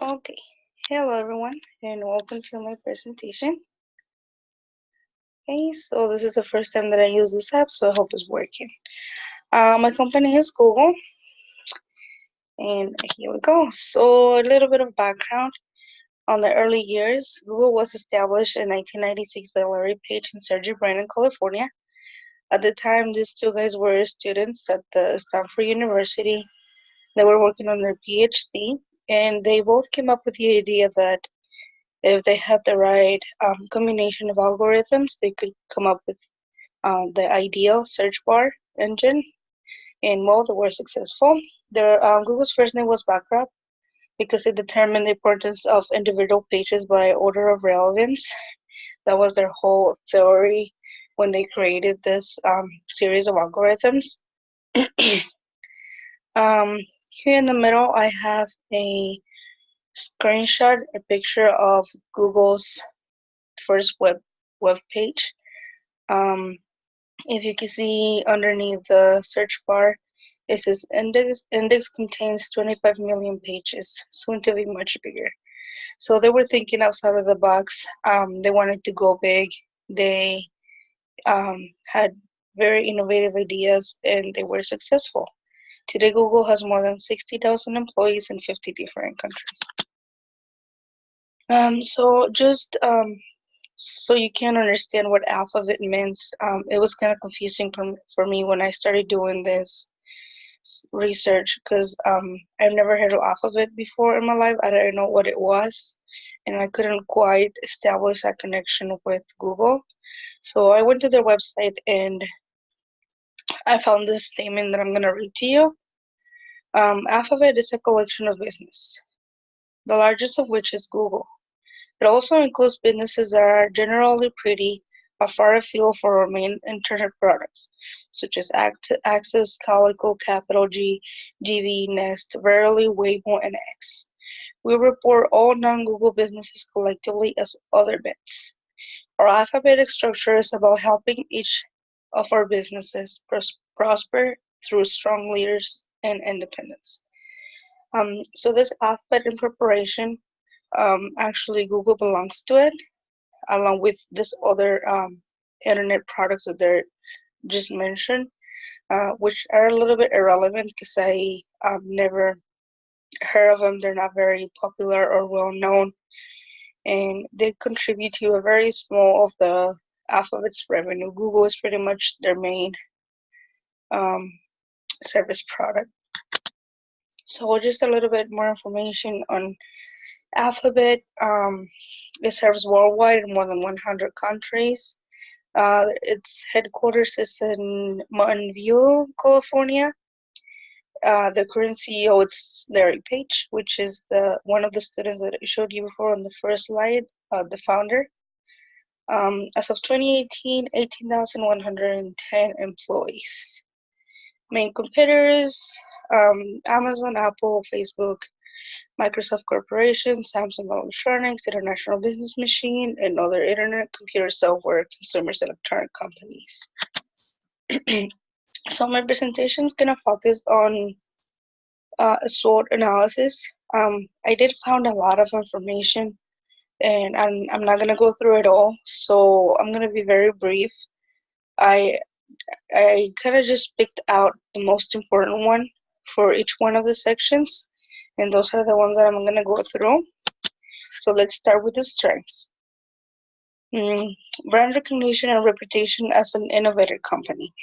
Okay, hello everyone, and welcome to my presentation. Okay, so this is the first time that I use this app, so I hope it's working. My company is Google, and here we go. So a little bit of background on the early years. Google was established in 1996 by Larry Page and Sergey Brin in California. At the time, these two guys were students at the Stanford University. They were working on their PhD, and they both came up with the idea that if they had the right combination of algorithms, they could come up with the ideal search bar engine, and well, they were successful. Google's first name was Backrub because it determined the importance of individual pages by order of relevance. That was their whole theory when they created this series of algorithms. um, Here in the middle, I have a screenshot, a picture of Google's first web page. Um, if you can see underneath the search bar, it says index contains 25 million pages, soon to be much bigger. So they were thinking outside of the box. They wanted to go big. They had very innovative ideas, and they were successful. Today, Google has more than 60,000 employees in 50 different countries. So just so you can understand what alphabet means. It was kind of confusing for me when I started doing this research because I've never heard of alphabet before in my life. I didn't know what it was, and I couldn't quite establish that connection with Google. So I went to their website and I found this statement that I'm going to read to you. Alphabet is a collection of business, the largest of which is Google. It also includes businesses that are generally pretty or far afield for our main internet products, such as Access, Calico, Capital G, GV, Nest, Verily, Waymo, and X. We report all non-Google businesses collectively as other bits. Our alphabetic structure is about helping each of our businesses prosper through strong leaders and independence. So this alphabet incorporation, actually Google belongs to it, along with this other internet products that they're just mentioned, which are a little bit irrelevant because I never heard of them. They're not very popular or well known, and they contribute to a very small of the Alphabet's revenue. Google is pretty much their main um, service product. So just a little bit more information on Alphabet. It serves worldwide in more than 100 countries. Its headquarters is in Mountain View, California. The current CEO is Larry Page, which is the one of the students that I showed you before on the first slide, the founder. As of 2018, 18,110 employees. Main competitors, Amazon, Apple, Facebook, Microsoft Corporation, Samsung Electronics, International Business Machine, and other internet, computer, software, consumers, electronic companies. So my presentation is gonna focus on a SWOT analysis. I did found a lot of information, and I'm not gonna go through it all. So I'm gonna be very brief. I I kind of just picked out the most important one for each one of the sections, and those are the ones that I'm gonna go through. So let's start with the strengths. Mm, Brand recognition and reputation as an innovative company.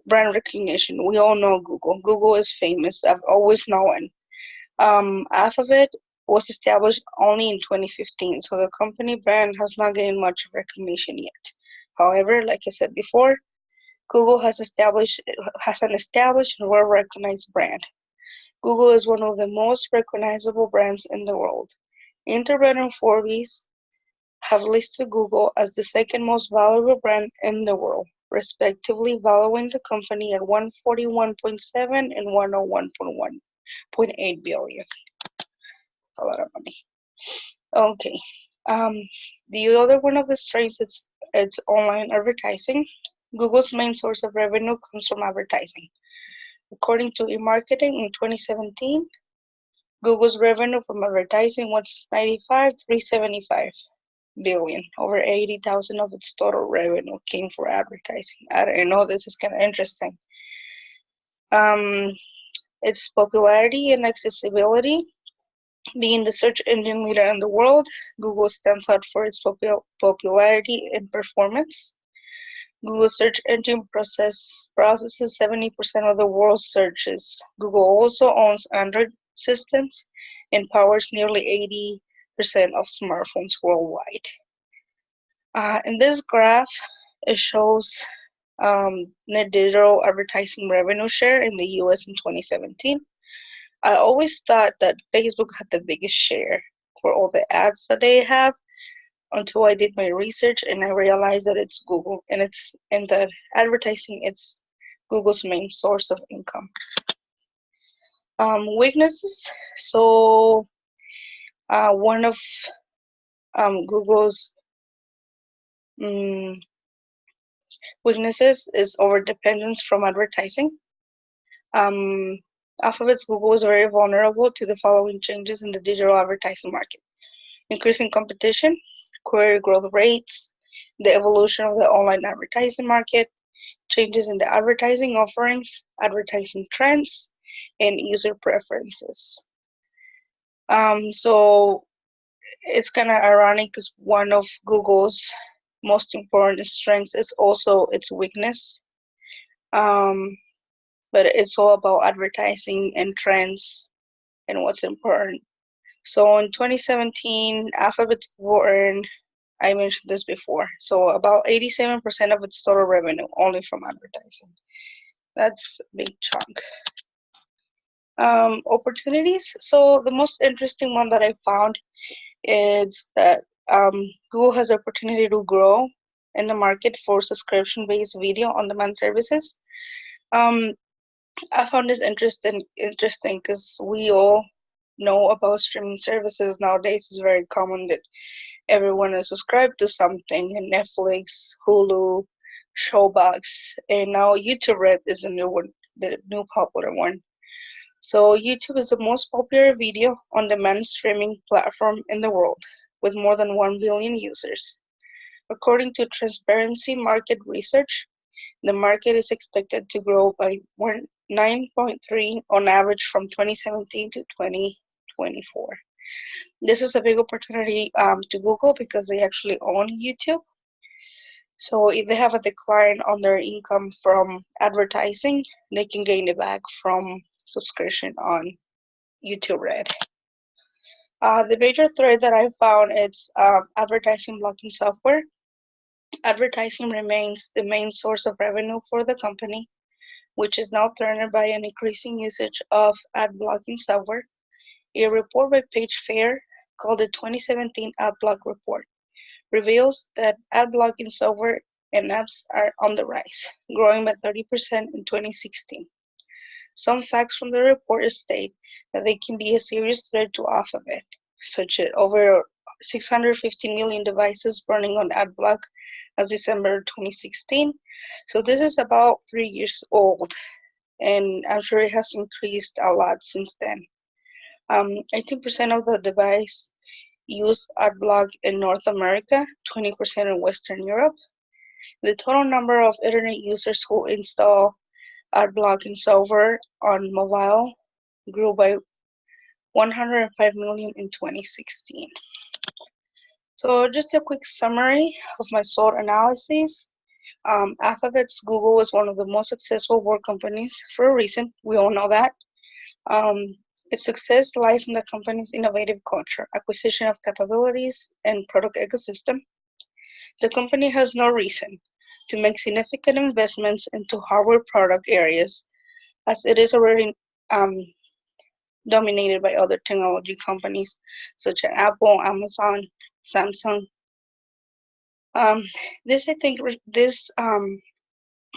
Brand recognition. We all know Google. Google is famous. I've always known. Alphabet was established only in 2015, so the company brand has not gained much recognition yet. However, like I said before, Google has an established and well-recognized brand. Google is one of the most recognizable brands in the world. Interbrand and Forbes have listed Google as the second most valuable brand in the world, respectively valuing the company at 141.7 and 101.1.8 billion. A lot of money. Okay. Um, the other one of the strengths is it's online advertising. Google's main source of revenue comes from advertising. According to eMarketing in 2017, Google's revenue from advertising was 375 billion. Over 80,000 of its total revenue came for advertising. I don't know, this is kind of interesting. Um, its popularity and accessibility. Being the search engine leader in the world, Google stands out for its popularity and performance. Google search engine processes 70% of the world's searches. Google also owns Android systems and powers nearly 80% of smartphones worldwide. In this graph, it shows net digital advertising revenue share in the US in 2017. I always thought that Facebook had the biggest share for all the ads that they have until I did my research and I realized that it's Google and that advertising it's Google's main source of income. Weaknesses. So one of Google's um, weaknesses is overdependence from advertising. Um, Alphabet's Google is very vulnerable to the following changes in the digital advertising market: increasing competition, query growth rates, the evolution of the online advertising market, changes in the advertising offerings, advertising trends, and user preferences. So it's kind of ironic because one of Google's most important strengths is also its weakness. Um, but it's all about advertising and trends and what's important. So in 2017, Alphabet's Google earned, I mentioned this before, so about 87% of its total revenue only from advertising. That's a big chunk. Opportunities. So the most interesting one that I found is that Google has the opportunity to grow in the market for subscription-based video on-demand services. Um, I found this interesting because we all know about streaming services nowadays. It's very common that everyone is subscribed to something, and Netflix, Hulu, Showbox, and now YouTube Red is a new one, the new popular one. So YouTube is the most popular video on demand streaming platform in the world, with more than 1 billion users. According to Transparency Market Research, the market is expected to grow by 9.3 on average from 2017 to 2024. This is a big opportunity to Google because they actually own YouTube. So if they have a decline on their income from advertising, they can gain it back from subscription on YouTube Red. The major thread that I found is advertising blocking software. Advertising remains the main source of revenue for the company, which is now threatened by an increasing usage of ad blocking software. A report by Page Fair called the 2017 Ad Block Report reveals that ad blocking software and apps are on the rise, growing by 30% in 2016. Some facts from the report state that they can be a serious threat to Alphabet, such as over 650 million devices burning on AdBlock as December 2016. So this is about 3 years old, and I'm sure it has increased a lot since then. 18% of the device use AdBlock in North America, 20% in Western Europe. The total number of internet users who install ad blocking software on mobile grew by 105 million in 2016. So just a quick summary of my SWOT analysis. Alphabet's Google is one of the most successful world companies for a reason. We all know that. Its success lies in the company's innovative culture, acquisition of capabilities, and product ecosystem. The company has no reason to make significant investments into hardware product areas as it is already dominated by other technology companies such as Apple, Amazon, Samsung. This, I think, this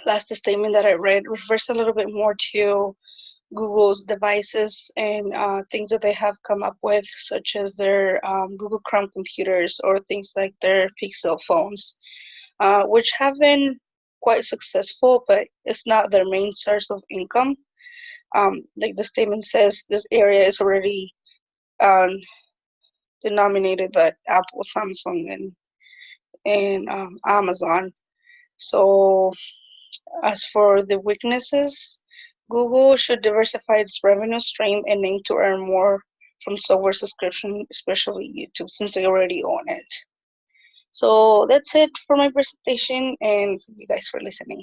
last statement that I read refers a little bit more to Google's devices and things that they have come up with, such as their Google Chrome computers or things like their Pixel phones, which have been quite successful, but it's not their main source of income. Like the statement says, this area is already um, denominated by Apple, Samsung, and Amazon. So as for the weaknesses, Google should diversify its revenue stream and aim to earn more from software subscription, especially YouTube, since they already own it. So that's it for my presentation, and thank you guys for listening.